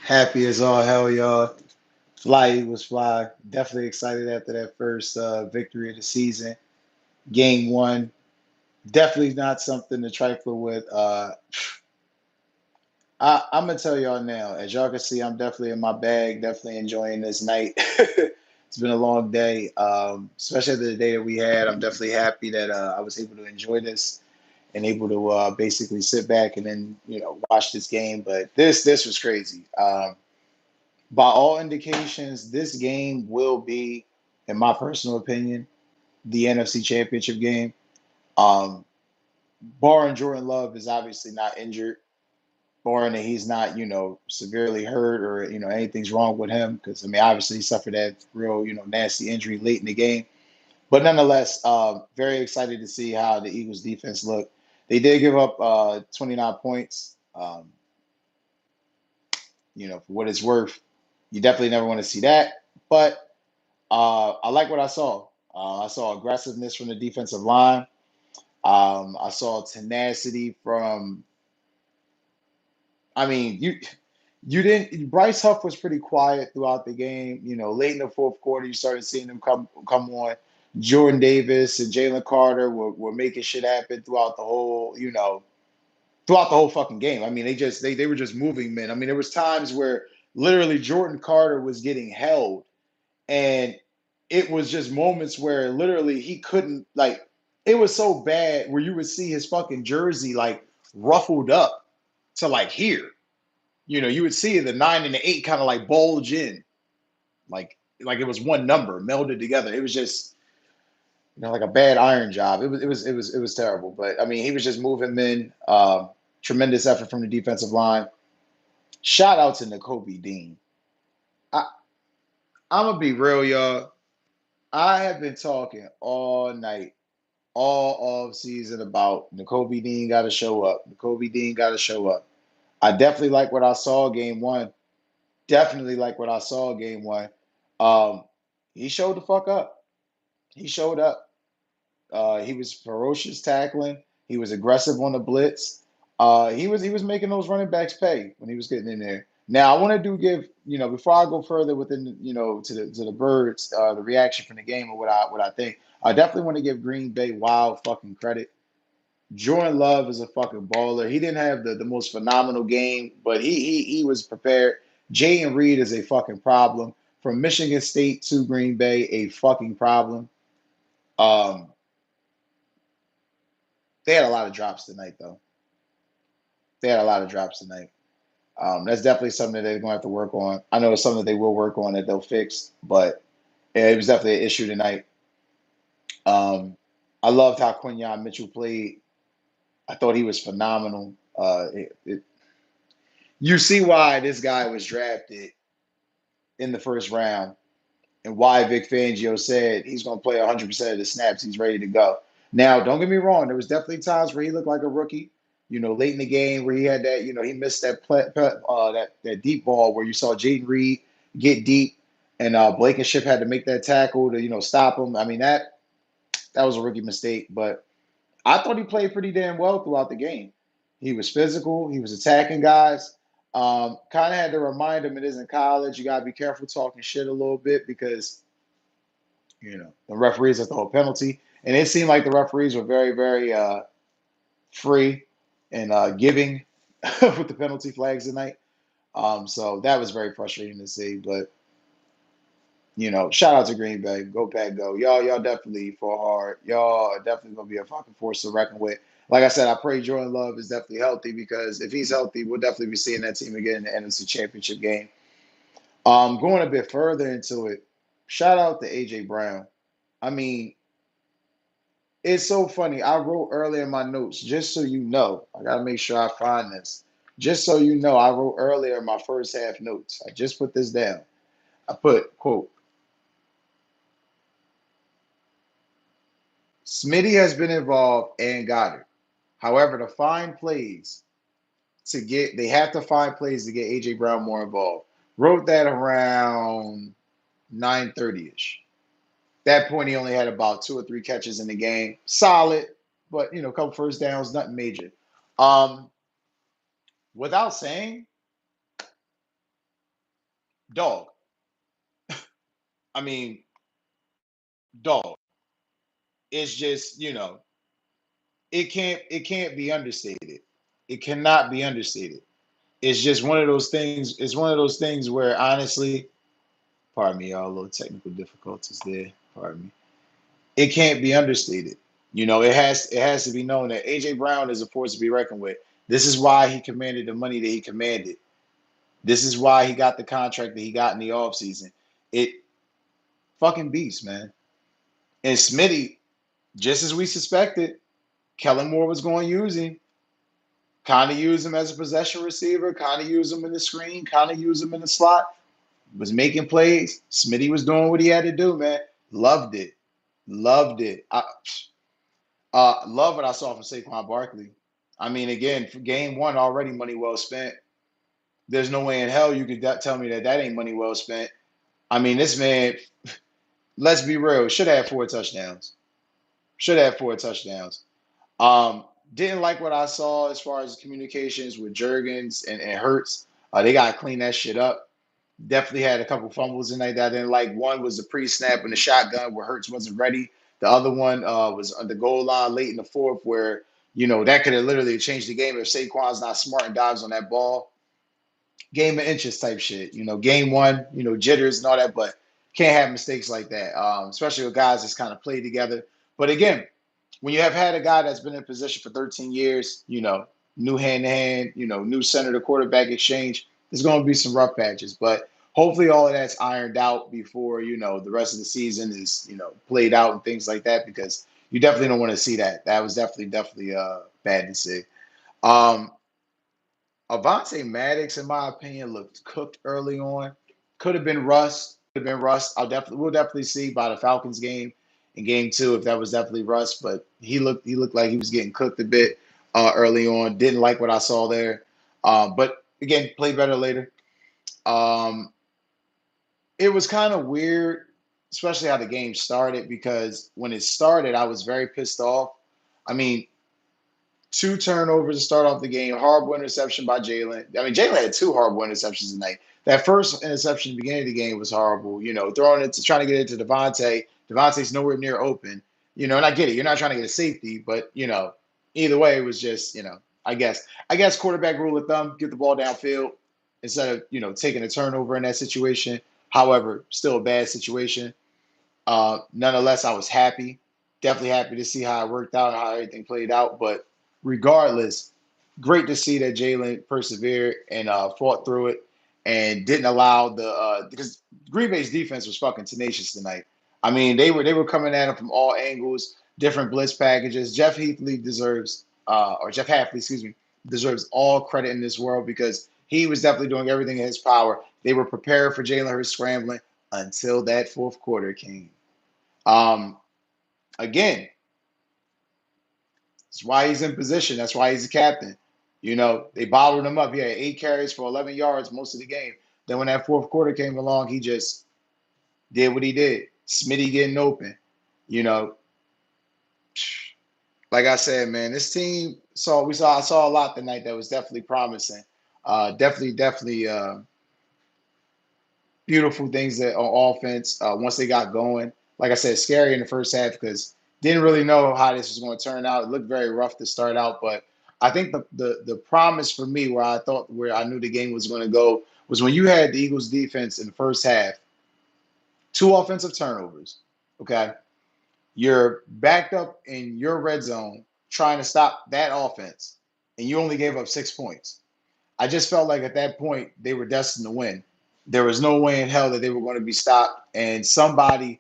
Happy as all hell, y'all. Fly Eagles fly. Definitely excited after that first victory of the season. Game one. Definitely not something to trifle with. I'm gonna tell y'all now. As y'all can see, I'm definitely in my bag. Definitely enjoying this night. It's been a long day, especially the day that we had. I'm definitely happy that I was able to enjoy this and able to basically sit back and then watch this game. But this was crazy. By all indications, this game will be, in my personal opinion, the NFC Championship game. Um, Barring Jordan Love is obviously not injured, barring that he's not, severely hurt or anything's wrong with him. Because I mean, obviously he suffered that real, nasty injury late in the game. But nonetheless, very excited to see how the Eagles defense looked. They did give up 29 points. For what it's worth, you definitely never want to see that. But I like what I saw. I saw aggressiveness from the defensive line. I saw tenacity from. I mean, you didn't. Bryce Huff was pretty quiet throughout the game. Late in the fourth quarter, you started seeing him come on. Jordan Davis and Jalen Carter were making shit happen throughout the whole fucking game. I mean, they were just moving men. I mean, there was times where literally Jordan Carter was getting held and it was just moments where literally he couldn't like it was so bad where you would see his fucking jersey like ruffled up to like here. You would see the 9 and the 8 kind of like bulge in, like it was one number melded together. It was just like a bad iron job. It was terrible. But I mean, he was just moving men. Tremendous effort from the defensive line. Shout out to N'Kobe Dean. I, I'm gonna be real, y'all. I have been talking all night all off season about N'Kobe Dean got to show up. N'Kobe Dean got to show up. I definitely like what I saw game one. Definitely like what I saw game one. Um, he showed the fuck up. He showed up. He was ferocious tackling. He was aggressive on the blitz. He was making those running backs pay when he was getting in there. Now I want to do give before I go further within to the birds the reaction from the game or what I think. I definitely want to give Green Bay wild fucking credit. Jordan Love is a fucking baller. He didn't have the most phenomenal game, but he was prepared. Jay Reed is a fucking problem. From Michigan State to Green Bay, a fucking problem. Um, they had a lot of drops tonight, though. They had a lot of drops tonight. That's definitely something that they're going to have to work on. I know it's something that they will work on that they'll fix, but yeah, it was definitely an issue tonight. Um, I loved how Quinyon Mitchell played. I thought he was phenomenal. You see why this guy was drafted in the first round and why Vic Fangio said he's going to play 100% of the snaps. He's ready to go. Now, don't get me wrong. There was definitely times where he looked like a rookie. Late in the game where he had that. He missed that deep ball where you saw Jaden Reed get deep, and Blankenship had to make that tackle to stop him. I mean that was a rookie mistake, but I thought he played pretty damn well throughout the game. He was physical. He was attacking guys. Kind of had to remind him it isn't college. You got to be careful talking shit a little bit because the referees have to hold penalty, and it seemed like the referees were very, very free and giving with the penalty flags tonight. So that was very frustrating to see. But shout out to Green Bay. Go Pack, go. Y'all definitely fought hard. Y'all are definitely gonna be a fucking force to reckon with. Like I said, I pray Jordan Love is definitely healthy because if he's healthy, we'll definitely be seeing that team again in the NFC Championship game. Going a bit further into it, shout out to AJ Brown. I mean, it's so funny. I wrote earlier in my notes, just so you know, I gotta make sure I find this. Just so you know, I wrote earlier in my first half notes. I just put this down. I put, quote, Smitty has been involved and got it. However, they have to find plays to get AJ Brown more involved. Wrote that around 9:30 ish. That point, he only had about two or three catches in the game. Solid, but a couple first downs, nothing major. Um, Without saying, dog. I mean, dog. It's just, it can't be understated. It cannot be understated. It's just one of those things. It's one of those things where honestly, pardon me, y'all, a little technical difficulties there. Pardon me. It can't be understated. It has to be known that AJ Brown is a force to be reckoned with. This is why he commanded the money that he commanded. This is why he got the contract that he got in the offseason. It fucking beast, man. And Smitty, just as we suspected, Kellen Moore was going to use him. Kind of use him as a possession receiver, kind of use him in the screen, kind of use him in the slot. Was making plays. Smitty was doing what he had to do, man. Loved it. Loved it. I love what I saw from Saquon Barkley. I mean, again, for game one, already money well spent. There's no way in hell you could tell me that that ain't money well spent. I mean, this man, let's be real, should have 4 touchdowns. Should have 4 touchdowns. Um, didn't like what I saw as far as communications with Jurgens and Hurts. They got to clean that shit up. Definitely had a couple fumbles in there that I didn't like. One was the pre-snap and the shotgun where Hurts wasn't ready. The other one was on the goal line late in the fourth where, that could have literally changed the game if Saquon's not smart and dives on that ball. Game of inches type shit. Game one, jitters and all that, but can't have mistakes like that, especially with guys that's kind of played together. But again, when you have had a guy that's been in position for 13 years, new hand to hand, new center to quarterback exchange, there's going to be some rough patches. But hopefully all of that's ironed out before, the rest of the season is, played out and things like that, because you definitely don't want to see that. That was definitely bad to see. Um, Avante Maddox, in my opinion, looked cooked early on. Could have been rust. Could have been rust. We'll definitely see by the Falcons game in game two if that was definitely rust. But he looked like he was getting cooked a bit early on. Didn't like what I saw there. But again, play better later. Um, it was kind of weird, especially how the game started, because when it started, I was very pissed off. I mean, 2 turnovers to start off the game. Horrible interception by Jalen. I mean, Jalen had 2 horrible interceptions tonight. That first interception at the beginning of the game was horrible. Throwing it to trying to get it to Devontae. Devontae's nowhere near open. And I get it. You're not trying to get a safety, but either way, it was just I guess quarterback rule of thumb: get the ball downfield instead of taking a turnover in that situation. However, still a bad situation. Nonetheless, I was happy, definitely happy to see how it worked out, how everything played out. But regardless, great to see that Jalen persevered and fought through it and didn't allow because Green Bay's defense was fucking tenacious tonight. I mean, they were coming at him from all angles, different blitz packages. Jeff Hafley, excuse me, deserves all credit in this world because he was definitely doing everything in his power. They were prepared for Jalen Hurts scrambling until that fourth quarter came. Um, Again, that's why he's in position. That's why he's a captain. They bottled him up. He had 8 carries for 11 yards most of the game. Then when that fourth quarter came along, he just did what he did. Smitty getting open. You know, like I said, man, this team I saw a lot tonight that was definitely promising. Definitely beautiful things that on offense once they got going. Like I said, scary in the first half because didn't really know how this was going to turn out. It looked very rough to start out, but I think the promise for me where I knew the game was going to go was when you had the Eagles defense in the first half, 2 offensive turnovers. Okay, you're backed up in your red zone trying to stop that offense, and you only gave up 6 points. I just felt like at that point they were destined to win. There was no way in hell that they were going to be stopped, and somebody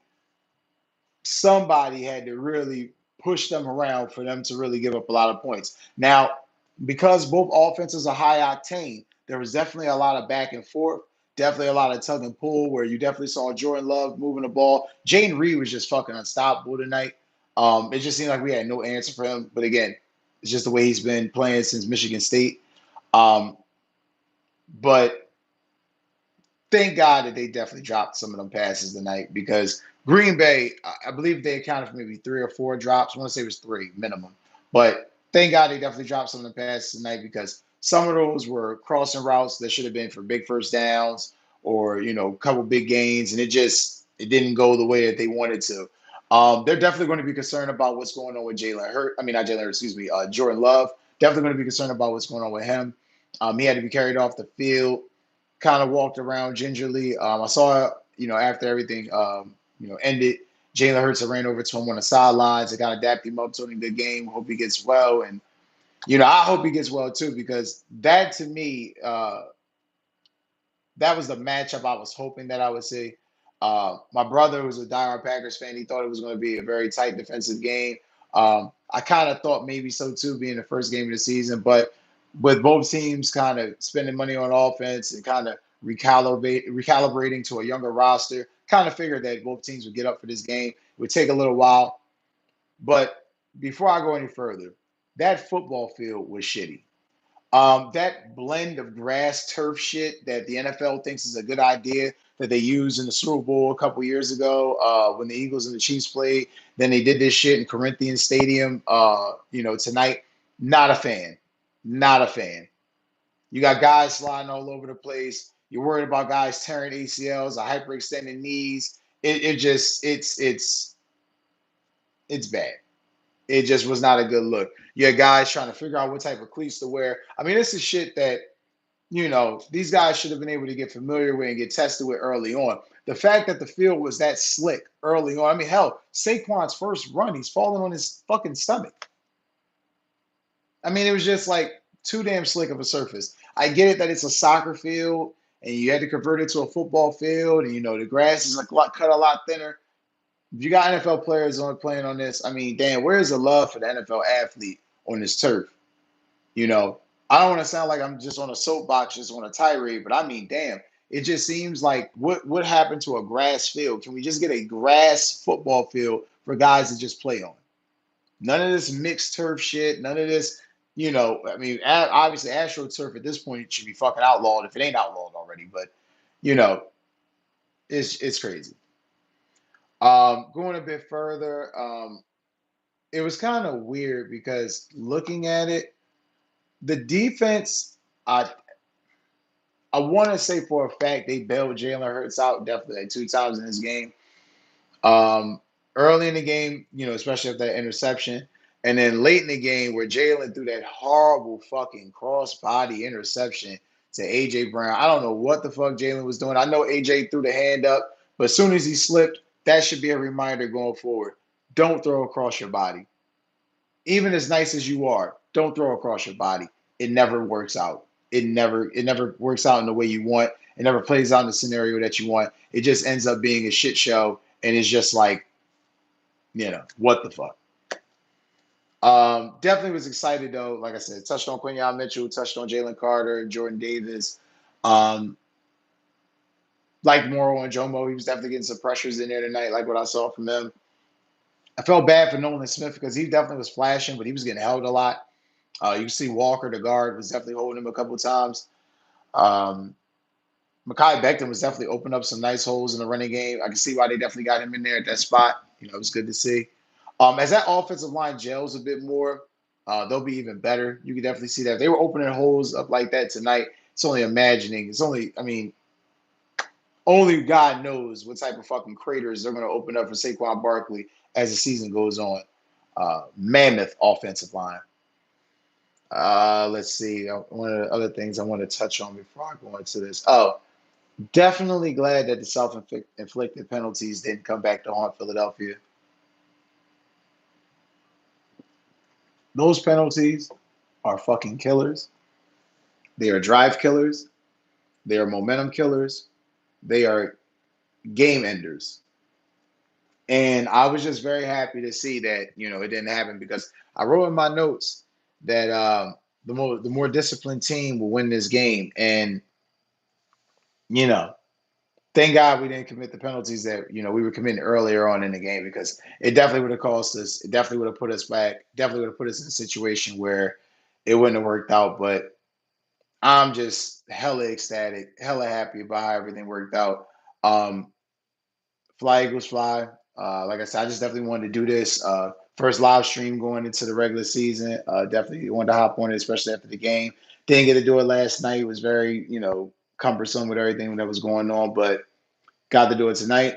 had to really push them around for them to really give up a lot of points. Now, because both offenses are high octane, there was definitely a lot of back and forth, definitely a lot of tug and pull where you definitely saw Jordan Love moving the ball. Jaden Reed was just fucking unstoppable tonight. It just seemed like we had no answer for him. But again, it's just the way he's been playing since Michigan State. Um, but thank God that they definitely dropped some of them passes tonight because Green Bay, I believe they accounted for maybe 3 or 4 drops. I want to say it was 3 minimum. But thank God they definitely dropped some of the passes tonight because some of those were crossing routes that should have been for big first downs or a couple big gains, and it didn't go the way that they wanted to. They're definitely going to be concerned about what's going on with Jalen Hurt. I mean, not Jalen Hurt, excuse me, Jordan Love. Definitely going to be concerned about what's going on with him. He had to be carried off the field, kind of walked around gingerly. I saw, after everything, ended, Jalen Hurts ran over to him on the sidelines and kind of dapped him up, told him good game. Hope he gets well, and I hope he gets well too, because that to me, that was the matchup I was hoping that I would see. My brother was a diehard Packers fan. He thought it was going to be a very tight defensive game. I kind of thought maybe so too, being the first game of the season. But with both teams kind of spending money on offense and kind of recalibrating to a younger roster, kind of figured that both teams would get up for this game. It would take a little while. But before I go any further, that football field was shitty. That blend of grass turf shit that the NFL thinks is a good idea that they used in the Super Bowl a couple years ago when the Eagles and the Chiefs played. Then they did this shit in Corinthians Stadium, tonight. Not a fan. Not a fan. You got guys sliding all over the place. You're worried about guys tearing ACLs or hyperextending knees. It just it's bad. It just was not a good look. You had guys trying to figure out what type of cleats to wear. I mean, this is shit that these guys should have been able to get familiar with and get tested with early on. The fact that the field was that slick early on, I mean, hell, Saquon's first run, he's falling on his fucking stomach. I mean, it was just like too damn slick of a surface. I get it that it's a soccer field and you had to convert it to a football field, and the grass is cut a lot thinner. If you got NFL players on playing on this, I mean, damn, where's the love for the NFL athlete on this turf? You know, I don't want to sound like I'm just on a soapbox, just on a tirade, but I mean, damn, it just seems like what happened to a grass field? Can we just get a grass football field for guys to just play on? None of this mixed turf shit. None of this. I mean, obviously, AstroTurf at this point should be fucking outlawed if it ain't outlawed already. But you know, it's crazy. Going a bit further, it was kind of weird because looking at it, the defense, I I want to say for a fact they bailed Jalen Hurts out definitely like two times in this game. Um, Early in the game, especially after that interception, and then late in the game where Jalen threw that horrible fucking cross-body interception to AJ Brown. I don't know what the fuck Jalen was doing. I know AJ threw the hand up, but as soon as he slipped, that should be a reminder going forward. Don't throw across your body. Even as nice as you are, don't throw across your body. It never works out. It never works out in the way you want. It never plays out in the scenario that you want. It just ends up being a shit show, and it's just like, what the fuck. Definitely was excited though. Like I said, touched on Quinyon Mitchell, touched on Jalen Carter, Jordan Davis. Um, like Morrow and Jomo, he was definitely getting some pressures in there tonight, like what I saw from them. I felt bad for Nolan Smith because he definitely was flashing, but he was getting held a lot. You can see Walker, the guard, was definitely holding him a couple of times. Um, Mekhi Becton was definitely opening up some nice holes in the running game. I can see why they definitely got him in there at that spot. It was good to see. As that offensive line gels a bit more, they'll be even better. You can definitely see that. If they were opening holes up like that tonight, it's only imagining. I mean, only God knows what type of fucking craters they're going to open up for Saquon Barkley as the season goes on. Mammoth offensive line. Let's see. One of the other things I want to touch on before I go into this. Oh, definitely glad that the self-inflicted penalties didn't come back to haunt Philadelphia. Those penalties are fucking killers. They are drive killers. They are momentum killers. They are game enders. And I was just very happy to see that, it didn't happen, because I wrote in my notes that the more disciplined team will win this game. And, you know, thank God we didn't commit the penalties that, we were committing earlier on in the game, because it definitely would have cost us. It definitely would have put us back, definitely would have put us in a situation where it wouldn't have worked out. But I'm just hella ecstatic, hella happy about how everything worked out. Um, Fly Eagles fly. Like I said, I just definitely wanted to do this. First live stream going into the regular season. Definitely wanted to hop on it, especially after the game. Didn't get to do it last night. It was very, cumbersome with everything that was going on, but got to do it tonight.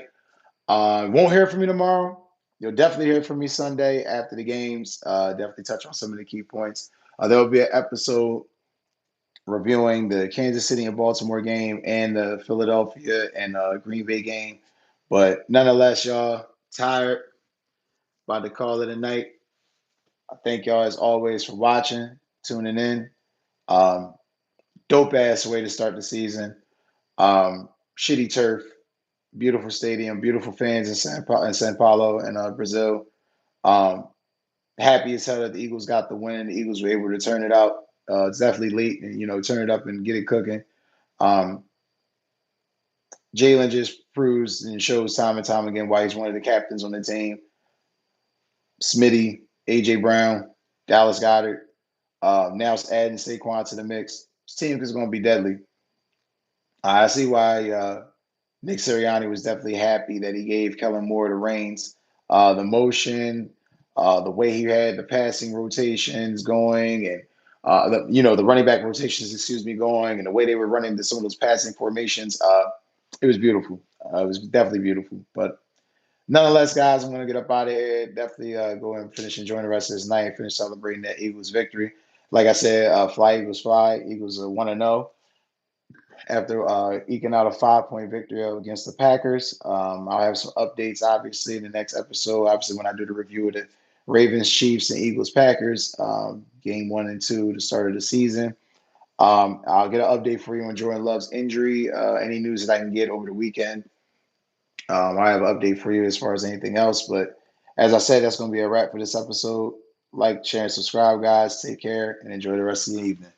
Won't hear from me tomorrow. You'll definitely hear from me Sunday after the games. Definitely touch on some of the key points. There will be an episode reviewing the Kansas City and Baltimore game and the Philadelphia and Green Bay game. But nonetheless, y'all, tired. About to call it a night. I thank y'all as always for watching, tuning in. Um, Dope ass way to start the season. Shitty turf, beautiful stadium, beautiful fans in San Paulo and Brazil. Um, Happy as hell that the Eagles got the win. The Eagles were able to turn it out. It's definitely late, and turn it up and get it cooking. Um, Jalen just proves and shows time and time again why he's one of the captains on the team. Smitty, AJ Brown, Dallas Goedert. Now it's adding Saquon to the mix. This team is going to be deadly. I see why Nick Sirianni was definitely happy that he gave Kellen Moore the reins. The motion, the way he had the passing rotations going, and the running back rotations, excuse me, going, and the way they were running some of those passing formations. It was beautiful. It was definitely beautiful. But nonetheless, guys, I'm going to get up out of here. Definitely go and finish enjoying the rest of this night and finish celebrating that Eagles victory. Like I said, fly Eagles fly. Eagles are 1-0 after eking out a 5-point victory against the Packers. I'll have some updates, obviously, in the next episode. Obviously, when I do the review of the Ravens, Chiefs, and Eagles, Packers, game 1 and 2, the start of the season. I'll get an update for you on Jordan Love's injury, any news that I can get over the weekend. I have an update for you as far as anything else. But as I said, that's going to be a wrap for this episode. Like, share, and subscribe, guys. Take care and enjoy the rest of the evening.